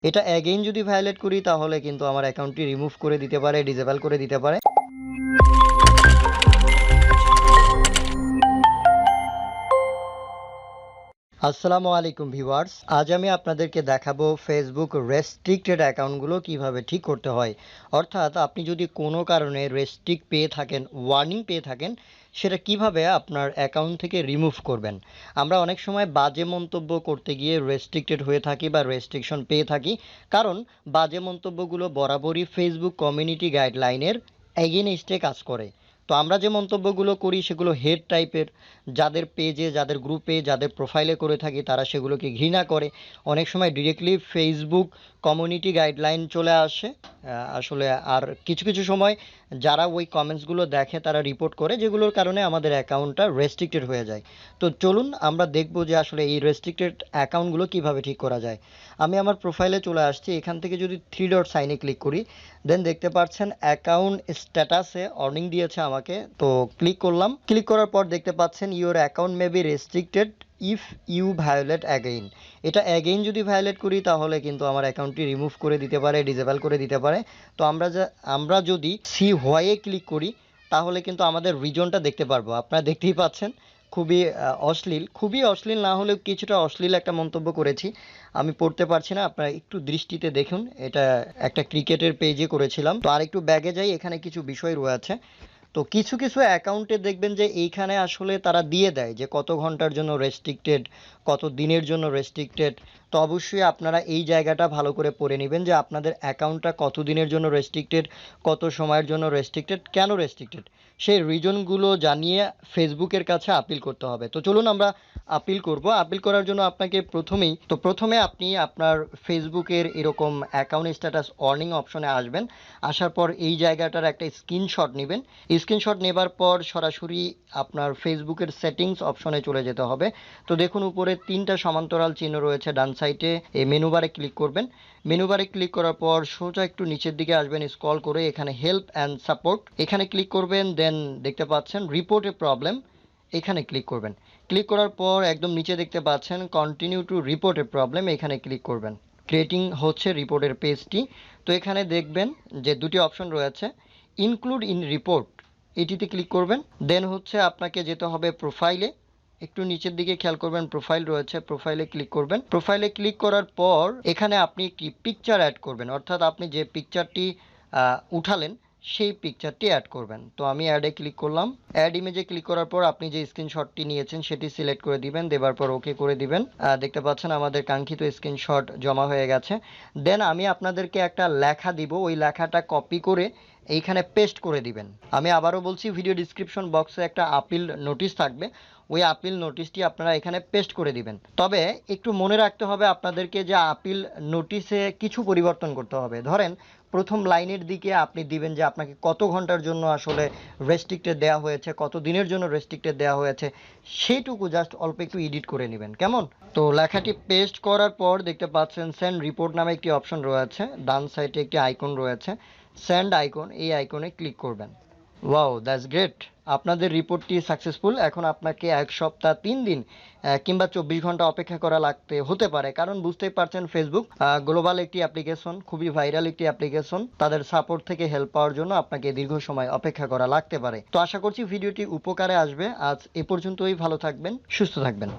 এটা অ্যাগেইন যদি ভায়োলেট করি তাহলে কিন্তু আমার অ্যাকাউন্টটি রিমুভ করে দিতে পারে, ডিসেবল করে দিতে পারে। আসসালামু আলাইকুম ভিউয়ার্স, আজ আমি আপনাদেরকে দেখাবো ফেসবুক রেস্ট্রিক্টেড অ্যাকাউন্টগুলো কিভাবে ঠিক করতে হয়। অর্থাৎ আপনি যদি কোনো কারণে রেস্ট্রিক্ট পেয়ে থাকেন, ওয়ার্নিং পেয়ে থাকেন, সেটা কিভাবে আপনার অ্যাকাউন্ট থেকে রিমুভ করবেন। আমরা অনেক সময় বাজে মন্তব্য করতে গিয়ে রেস্ট্রিক্টেড হয়ে থাকি বা রেস্ট্রিকশন পেয়ে থাকি, কারণ বাজে মন্তব্যগুলো বরাবরই ফেসবুক কমিউনিটি গাইডলাইনের এগেইনস্টে কাজ করে। তো আমরা যে মন্তব্যগুলো করি সেগুলো হেড টাইপের, যাদের পেজে, যাদের গ্রুপে, যাদের প্রোফাইলে করে থাকি তারা সেগুলোকে ঘৃণা করে। অনেক সময় ডিরেক্টলি ফেসবুক কমিউনিটি গাইডলাইন চলে আসে। আসলে আর কিছু কিছু সময় যারা ওই কমেন্টসগুলো দেখে তারা রিপোর্ট করে, যেগুলোর কারণে আমাদের অ্যাকাউন্টটা রেস্ট্রিক্টেড হয়ে যায়। তো চলুন আমরা দেখব যে আসলে এই রেস্ট্রিক্টেড অ্যাকাউন্টগুলো কিভাবে ঠিক করা যায়। আমি আমার প্রোফাইলে চলে আসছি, এখান থেকে যদি থ্রি ডট সাইনে ক্লিক করি, দেন দেখতে পাচ্ছেন অ্যাকাউন্ট স্ট্যাটাসে ওয়ার্নিং দিয়েছে আমাকে। তো ক্লিক করলাম, ক্লিক করার পর দেখতে পাচ্ছেন your account may be restricted if you violate again. এটা অ্যাগেইন যদি ভায়োলেট করি তাহলে কিন্তু আমার অ্যাকাউন্টটি রিমুভ করে দিতে পারে, ডিসেবল করে দিতে পারে। তো আমরা যদি সি হোয়াইয়ে ক্লিক করি তাহলে কিন্তু আমাদের রিজনটা দেখতে পারবো। আপনারা দেখতেই পাচ্ছেন খুবই অশ্লীল, খুবই অশ্লীল না হলেও কিছুটা অশ্লীল একটা মন্তব্য করেছি। আমি পড়তে পারছি না, আপনারা একটু দৃষ্টিতে দেখুন। এটা একটা ক্রিকেটের পেজে করেছিলাম। তো আর একটু ব্যাগে যাই, এখানে কিছু বিষয় রয়েছে। তো কিছু কিছু অ্যাকাউন্টে দেখবেন যে এইখানে আসলে তারা দিয়ে দেয় যে কত ঘন্টার জন্য রেস্ট্রিক্টেড, কত দিনের জন্য রেস্ট্রিক্টেড। তো অবশ্যই আপনারা এই জায়গাটা ভালো করে পড়ে নেবেন যে আপনাদের অ্যাকাউন্টটা কত দিনের জন্য রেস্ট্রিক্টেড, কত সময়ের জন্য রেস্ট্রিক্টেড, কেন রেস্ট্রিক্টেড, সেই রিজনগুলো জানিয়ে ফেসবুকের কাছে আপিল করতে হবে। তো চলুন আমরা আপিল করব। আপিল করার জন্য আপনাকে প্রথমে আপনি আপনার ফেসবুকের এরকম অ্যাকাউন্ট স্ট্যাটাস ওয়ার্নিং অপশনে আসবেন। আসার পর এই জায়গাটার একটা স্ক্রিনশট নেবেন। স্ক্রিনশট নেবার পর সরাসরি আপনার ফেসবুকের সেটিংস অপশনে চলে যেতে হবে। তো দেখুন উপরে তিনটা সমান্তরাল চিহ্ন রয়েছে ডান সাইডে, এই মেনু বারে ক্লিক করবেন। মেনু বারে ক্লিক করার পর সোজা একটু নিচের দিকে আসবেন, স্ক্রল করে এখানে হেল্প অ্যান্ড সাপোর্ট এখানে ক্লিক করবেন। দেন দেখতে পাচ্ছেন রিপোর্ট এ প্রবলেম, এখানে ক্লিক করবেন। ক্লিক করার পর একদম নিচে দেখতে পাচ্ছেন continue to report A problem, এখানে ক্লিক করবেন। ক্রিয়েটিং হচ্ছে রিপোর্টের পেজটি। তো এখানে দেখবেন যে দুটি অপশন রয়েছে, ইনক্লুড ইন রিপোর্ট, এটিতে ক্লিক করবেন। দেন হচ্ছে আপনাকে যেতে হবে প্রোফাইলে, একটু নিচের দিকে খেয়াল করবেন প্রোফাইল রয়েছে, প্রোফাইলে ক্লিক করবেন। প্রোফাইলে ক্লিক করার পর এখানে আপনি একটি পিকচার অ্যাড করবেন, অর্থাৎ আপনি যে পিকচারটি উঠালেন সেই পিকচারটি অ্যাড করবেন। তো আমি অ্যাডে ক্লিক করলাম। অ্যাড ইমেজে ক্লিক করার পর আপনি যে স্ক্রিনশটটি নিয়েছেন সেটি সিলেক্ট করে দিবেন, দেবার পর ওকে করে দিবেন। দেখতে পাচ্ছেন আমাদের কাঙ্ক্ষিত স্ক্রিনশট জমা হয়ে গেছে। দেন আমি আপনাদেরকে একটা লেখা দিব, ওই লেখাটা কপি করে এইখানে পেস্ট করে দিবেন। আমি আবারও বলছি, ভিডিও ডিসক্রিপশন বক্সে একটা আপিল নোটিশ থাকবে, ওই আপিল নোটিশটি আপনারা এখানে পেস্ট করে দিবেন। তবে একটু মনে রাখতে হবে আপনাদেরকে যে আপিল নোটিশে কিছু পরিবর্তন করতে হবে। ধরেন প্রথম লাইনের দিকে আপনি দিবেন যে আপনাকে কত ঘন্টার জন্য আসলে রেস্ট্রিক্টেড দেওয়া হয়েছে, কত দিনের জন্য রেস্ট্রিক্টেড দেওয়া হয়েছে, সেইটুকু জাস্ট অল্প একটু এডিট করে নেবেন, কেমন? তো লেখাটি পেস্ট করার পর দেখতে পাচ্ছেন সেন্ড রিপোর্ট নামে একটি অপশন রয়েছে, ডান সাইডে একটি আইকন রয়েছে, সেন্ড আইকন, এই আইকনে ক্লিক করবেন। ওয়াও, দ্যাটস গ্রেট, আপনাদের রিপোর্টটি সাকসেসফুল। এখন আপনাকে 1 সপ্তাহ 3 দিন কিংবা 24 ঘন্টা অপেক্ষা করা হতে পারে, কারণ বুঝতেই পারছেন ফেসবুক গ্লোবাল একটি অ্যাপ্লিকেশন, খুবই ভাইরাল একটি অ্যাপ্লিকেশন, তাদের সাপোর্ট থেকে হেল্প পাওয়ার জন্য আপনাকে দীর্ঘ সময় অপেক্ষা করা লাগতে পারে। তো আশা করছি ভিডিওটি উপকারে আসবে। আজ এ পর্যন্তই, ভালো থাকবেন, সুস্থ থাকবেন।